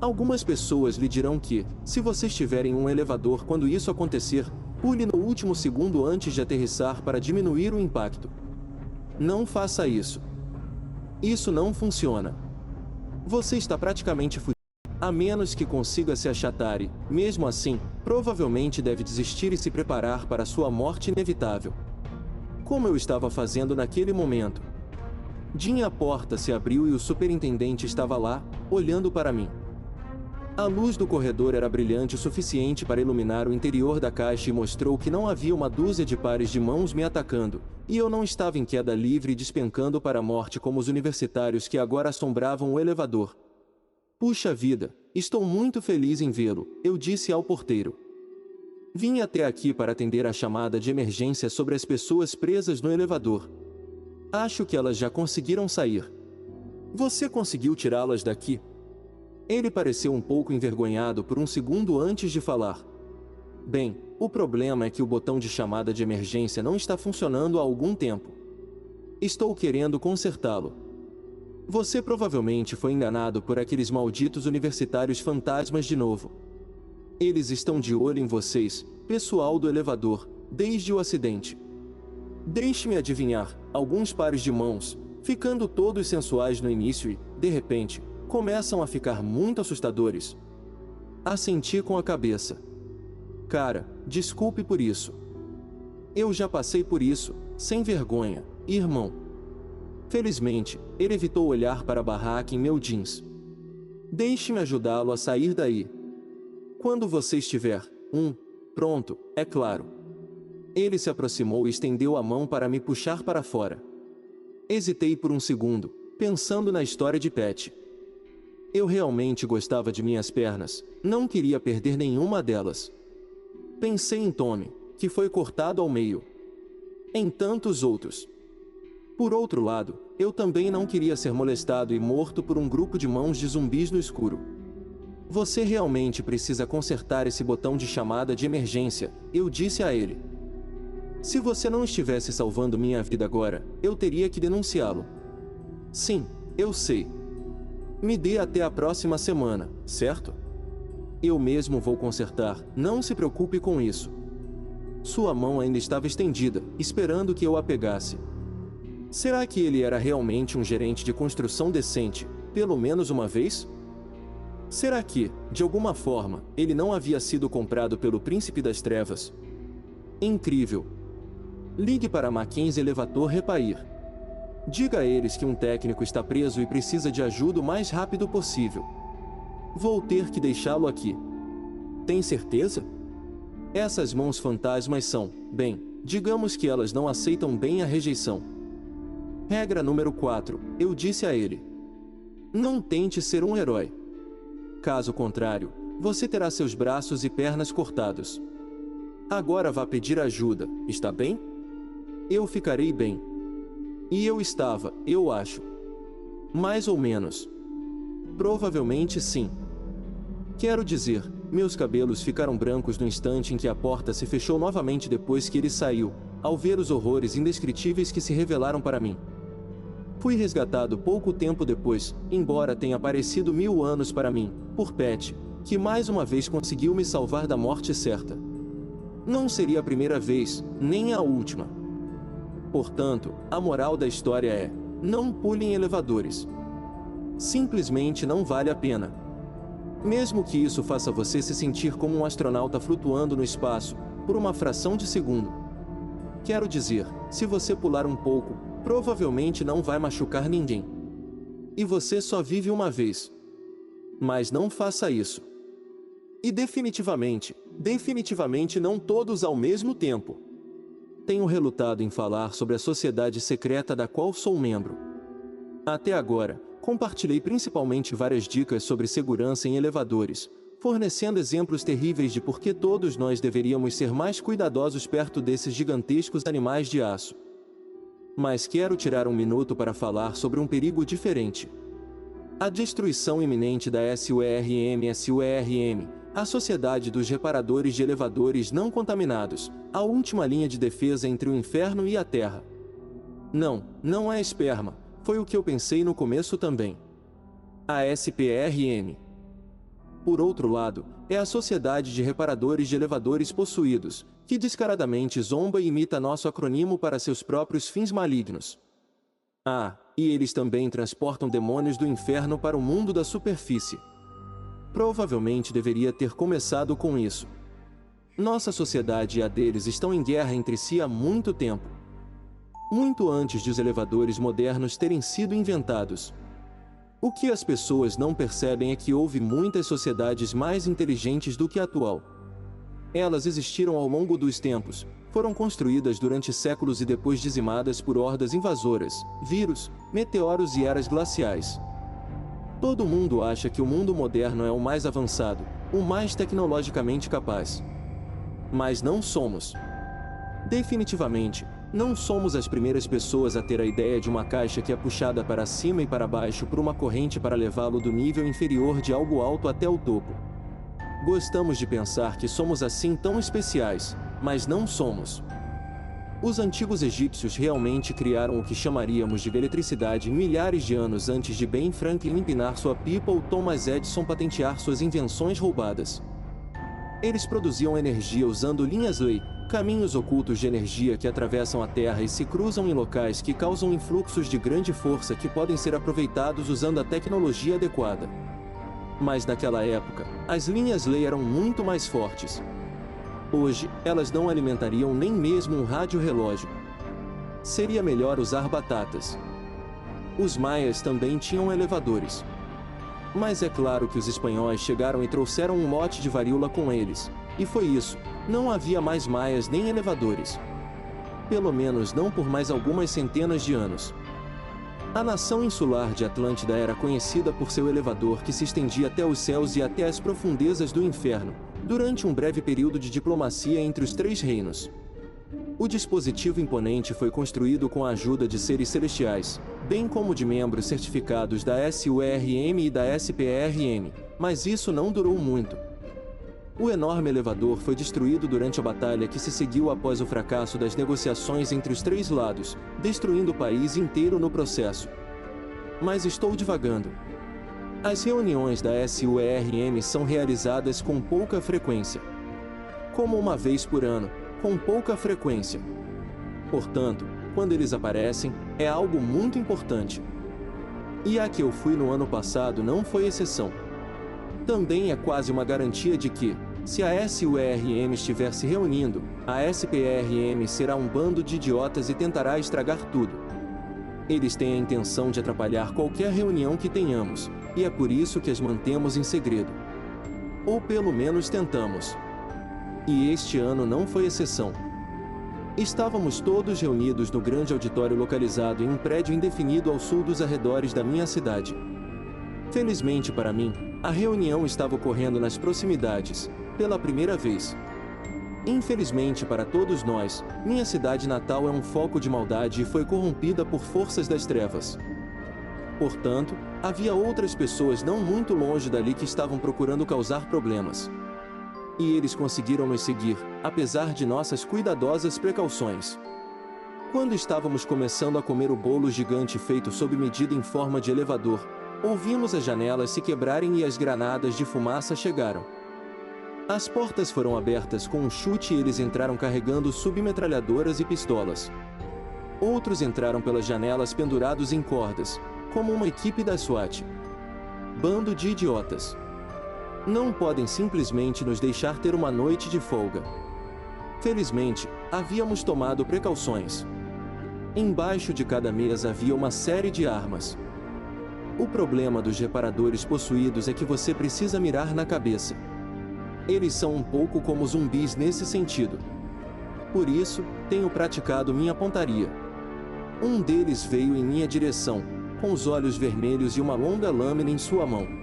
Algumas pessoas lhe dirão que, se você estiver em um elevador quando isso acontecer, pule no último segundo antes de aterrissar para diminuir o impacto. Não faça isso. Isso não funciona. Você está praticamente fugindo, a menos que consiga se achatar e, mesmo assim, provavelmente deve desistir e se preparar para sua morte inevitável. Como eu estava fazendo naquele momento. A porta se abriu e o superintendente estava lá, olhando para mim. A luz do corredor era brilhante o suficiente para iluminar o interior da caixa e mostrou que não havia uma dúzia de pares de mãos me atacando, e eu não estava em queda livre e despencando para a morte como os universitários que agora assombravam o elevador. Puxa vida, estou muito feliz em vê-lo, eu disse ao porteiro. Vim até aqui para atender a chamada de emergência sobre as pessoas presas no elevador. Acho que elas já conseguiram sair. Você conseguiu tirá-las daqui? Ele pareceu um pouco envergonhado por um segundo antes de falar. Bem, o problema é que o botão de chamada de emergência não está funcionando há algum tempo. Estou querendo consertá-lo. Você provavelmente foi enganado por aqueles malditos universitários fantasmas de novo. Eles estão de olho em vocês, pessoal do elevador, desde o acidente. Deixe-me adivinhar, alguns pares de mãos, ficando todos sensuais no início e, de repente, começam a ficar muito assustadores. Assenti com a cabeça. Cara, desculpe por isso. Eu já passei por isso, sem vergonha, irmão. Felizmente, ele evitou olhar para a barraca em meu jeans. Deixe-me ajudá-lo a sair daí. Quando você estiver, pronto, é claro. Ele se aproximou e estendeu a mão para me puxar para fora. Hesitei por um segundo, pensando na história de Pat. Eu realmente gostava de minhas pernas, não queria perder nenhuma delas. Pensei em Tommy, que foi cortado ao meio. Em tantos outros. Por outro lado, eu também não queria ser molestado e morto por um grupo de mãos de zumbis no escuro. Você realmente precisa consertar esse botão de chamada de emergência, eu disse a ele. Se você não estivesse salvando minha vida agora, eu teria que denunciá-lo. Sim, eu sei. Me dê até a próxima semana, certo? Eu mesmo vou consertar, não se preocupe com isso. Sua mão ainda estava estendida, esperando que eu a pegasse. Será que ele era realmente um gerente de construção decente, pelo menos uma vez? Será que, de alguma forma, ele não havia sido comprado pelo Príncipe das Trevas? Incrível. Ligue para Mackenzie Elevator Repair. Diga a eles que um técnico está preso e precisa de ajuda o mais rápido possível. Vou ter que deixá-lo aqui. Tem certeza? Essas mãos fantasmas são, bem, digamos que elas não aceitam bem a rejeição. Regra número 4, eu disse a ele. Não tente ser um herói. Caso contrário, você terá seus braços e pernas cortados. Agora vá pedir ajuda, está bem? Eu ficarei bem. E eu estava, eu acho. Mais ou menos. Provavelmente sim. Quero dizer, meus cabelos ficaram brancos no instante em que a porta se fechou novamente depois que ele saiu, ao ver os horrores indescritíveis que se revelaram para mim. Fui resgatado pouco tempo depois, embora tenha parecido 1000 anos para mim, por Pat, que mais uma vez conseguiu me salvar da morte certa. Não seria a primeira vez, nem a última. Portanto, a moral da história é: não pule em elevadores. Simplesmente não vale a pena. Mesmo que isso faça você se sentir como um astronauta flutuando no espaço, por uma fração de segundo. Quero dizer, se você pular um pouco, provavelmente não vai machucar ninguém. E você só vive uma vez. Mas não faça isso. E definitivamente não todos ao mesmo tempo. Tenho relutado em falar sobre a sociedade secreta da qual sou membro. Até agora, compartilhei principalmente várias dicas sobre segurança em elevadores, fornecendo exemplos terríveis de por que todos nós deveríamos ser mais cuidadosos perto desses gigantescos animais de aço. Mas quero tirar um minuto para falar sobre um perigo diferente. A destruição iminente da SURM, a Sociedade dos Reparadores de Elevadores Não Contaminados, a última linha de defesa entre o inferno e a terra. Não é esperma, foi o que eu pensei no começo também. A SPRM. Por outro lado, é a Sociedade de Reparadores de Elevadores Possuídos, que descaradamente zomba e imita nosso acronimo para seus próprios fins malignos. Ah, e eles também transportam demônios do inferno para o mundo da superfície. Provavelmente deveria ter começado com isso. Nossa sociedade e a deles estão em guerra entre si há muito tempo. Muito antes de os elevadores modernos terem sido inventados. O que as pessoas não percebem é que houve muitas sociedades mais inteligentes do que a atual. Elas existiram ao longo dos tempos, foram construídas durante séculos e depois dizimadas por hordas invasoras, vírus, meteoros e eras glaciais. Todo mundo acha que o mundo moderno é o mais avançado, o mais tecnologicamente capaz. Mas não somos. Definitivamente, não somos as primeiras pessoas a ter a ideia de uma caixa que é puxada para cima e para baixo por uma corrente para levá-lo do nível inferior de algo alto até o topo. Gostamos de pensar que somos assim tão especiais, mas não somos. Os antigos egípcios realmente criaram o que chamaríamos de eletricidade milhares de anos antes de Ben Franklin empinar sua pipa ou Thomas Edison patentear suas invenções roubadas. Eles produziam energia usando linhas lei, caminhos ocultos de energia que atravessam a Terra e se cruzam em locais que causam influxos de grande força que podem ser aproveitados usando a tecnologia adequada. Mas naquela época, as linhas lei eram muito mais fortes. Hoje, elas não alimentariam nem mesmo um rádio-relógio. Seria melhor usar batatas. Os maias também tinham elevadores. Mas é claro que os espanhóis chegaram e trouxeram um lote de varíola com eles. E foi isso, não havia mais maias nem elevadores. Pelo menos não por mais algumas centenas de anos. A nação insular de Atlântida era conhecida por seu elevador que se estendia até os céus e até as profundezas do inferno, durante um breve período de diplomacia entre os três reinos. O dispositivo imponente foi construído com a ajuda de seres celestiais, bem como de membros certificados da SURM e da SPRM, mas isso não durou muito. O enorme elevador foi destruído durante a batalha que se seguiu após o fracasso das negociações entre os três lados, destruindo o país inteiro no processo. Mas estou divagando. As reuniões da SURM são realizadas com pouca frequência. Como uma vez por ano, com pouca frequência. Portanto, quando eles aparecem, é algo muito importante. E a que eu fui no ano passado não foi exceção. Também é quase uma garantia de que, se a SURM estiver se reunindo, a SPRM será um bando de idiotas e tentará estragar tudo. Eles têm a intenção de atrapalhar qualquer reunião que tenhamos, e é por isso que as mantemos em segredo. Ou pelo menos tentamos. E este ano não foi exceção. Estávamos todos reunidos no grande auditório localizado em um prédio indefinido ao sul dos arredores da minha cidade. Felizmente para mim, a reunião estava ocorrendo nas proximidades, pela primeira vez. Infelizmente para todos nós, minha cidade natal é um foco de maldade e foi corrompida por forças das trevas. Portanto, havia outras pessoas não muito longe dali que estavam procurando causar problemas. E eles conseguiram nos seguir, apesar de nossas cuidadosas precauções. Quando estávamos começando a comer o bolo gigante feito sob medida em forma de elevador, ouvimos as janelas se quebrarem e as granadas de fumaça chegaram. As portas foram abertas com um chute e eles entraram carregando submetralhadoras e pistolas. Outros entraram pelas janelas pendurados em cordas, como uma equipe da SWAT. Bando de idiotas. Não podem simplesmente nos deixar ter uma noite de folga. Felizmente, havíamos tomado precauções. Embaixo de cada mesa havia uma série de armas. O problema dos reparadores possuídos é que você precisa mirar na cabeça. Eles são um pouco como zumbis nesse sentido. Por isso, tenho praticado minha pontaria. Um deles veio em minha direção, com os olhos vermelhos e uma longa lâmina em sua mão.